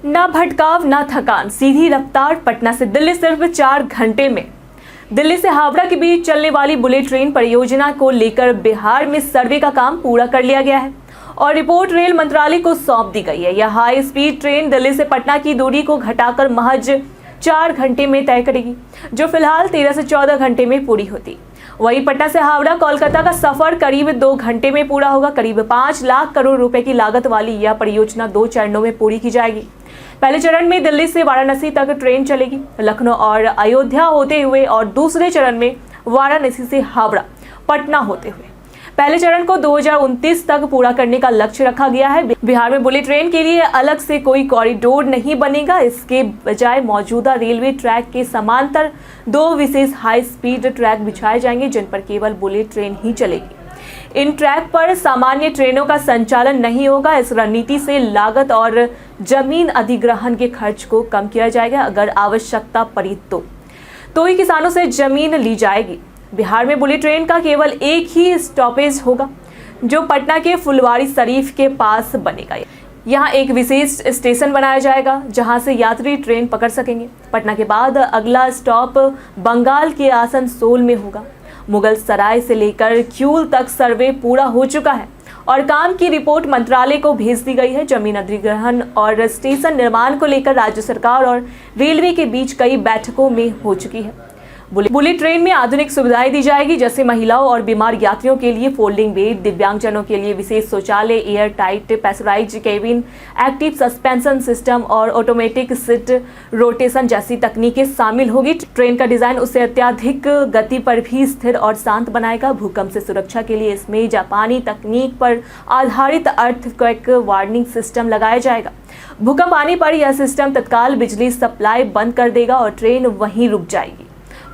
ना भटकाव ना थकान, सीधी रफ्तार पटना से दिल्ली सिर्फ 4 घंटे में। दिल्ली से हावड़ा के बीच चलने वाली बुलेट ट्रेन परियोजना को लेकर बिहार में सर्वे का काम पूरा कर लिया गया है और रिपोर्ट रेल मंत्रालय को सौंप दी गई है। यह हाई स्पीड ट्रेन दिल्ली से पटना की दूरी को घटाकर महज 4 घंटे में तय करेगी, जो फिलहाल 13 से 14 घंटे में पूरी होती। वहीं पटना से हावड़ा कोलकाता का सफर करीब 2 घंटे में पूरा होगा। करीब 5 लाख करोड़ रुपए की लागत वाली यह परियोजना 2 चरणों में पूरी की जाएगी। पहले चरण में दिल्ली से वाराणसी तक ट्रेन चलेगी, लखनऊ और अयोध्या होते हुए, और दूसरे चरण में वाराणसी से हावड़ा, पटना होते हुए। पहले चरण को 2029 तक पूरा करने का लक्ष्य रखा गया है। बिहार में बुलेट ट्रेन के लिए अलग से कोई कॉरिडोर नहीं बनेगा। इसके बजाय मौजूदा रेलवे ट्रैक के समांतर 2 विशेष हाई स्पीड ट्रैक बिछाए जाएंगे, जिन पर केवल बुलेट ट्रेन ही चलेगी। इन ट्रैक पर सामान्य ट्रेनों का संचालन नहीं होगा। इस रणनीति से लागत और जमीन अधिग्रहण के खर्च को कम किया जाएगा। अगर आवश्यकता पड़ी तो ही किसानों से जमीन ली जाएगी। बिहार में बुलेट ट्रेन का केवल एक ही स्टॉपेज होगा, जो पटना के फुलवारी शरीफ के पास बनेगा। यहाँ एक विशेष स्टेशन बनाया जाएगा, जहाँ से यात्री ट्रेन पकड़ सकेंगे। पटना के बाद अगला स्टॉप बंगाल के आसनसोल में होगा। मुगल सराय से लेकर क्यूल तक सर्वे पूरा हो चुका है और काम की रिपोर्ट मंत्रालय को भेज दी गई है। जमीन अधिग्रहण और स्टेशन निर्माण को लेकर राज्य सरकार और रेलवे के बीच कई बैठकों में हो चुकी है। बुलेट ट्रेन में आधुनिक सुविधाएं दी जाएगी, जैसे महिलाओं और बीमार यात्रियों के लिए फोल्डिंग बेड, दिव्यांगजनों के लिए विशेष शौचालय, air tight pressurise cabin, active suspension system और ऑटोमेटिक सीट रोटेशन जैसी तकनीकें शामिल होगी। ट्रेन का डिजाइन उसे अत्यधिक गति पर भी स्थिर और शांत बनाएगा। भूकंप से सुरक्षा के लिए इसमें जापानी तकनीक पर आधारित अर्थक्वेक वार्निंग सिस्टम लगाया जाएगा। भूकंप आने पर यह सिस्टम तत्काल बिजली सप्लाई बंद कर देगा और ट्रेन वहीं रुक जाएगी।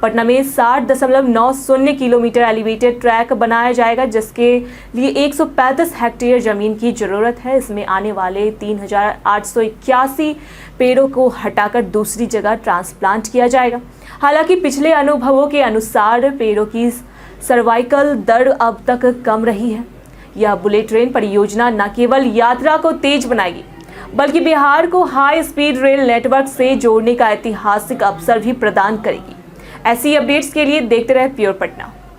पटना में 60.90 किलोमीटर एलिवेटेड ट्रैक बनाया जाएगा, जिसके लिए 135 हेक्टेयर जमीन की जरूरत है। इसमें आने वाले 3881 पेड़ों को हटाकर दूसरी जगह ट्रांसप्लांट किया जाएगा। हालांकि पिछले अनुभवों के अनुसार पेड़ों की सर्वाइकल दर अब तक कम रही है। यह बुलेट ट्रेन परियोजना न केवल यात्रा को तेज बनाएगी, बल्कि बिहार को हाई स्पीड रेल नेटवर्क से जोड़ने का ऐतिहासिक अवसर भी प्रदान करेगी। ऐसी अपडेट्स के लिए देखते रहे प्योर पटना।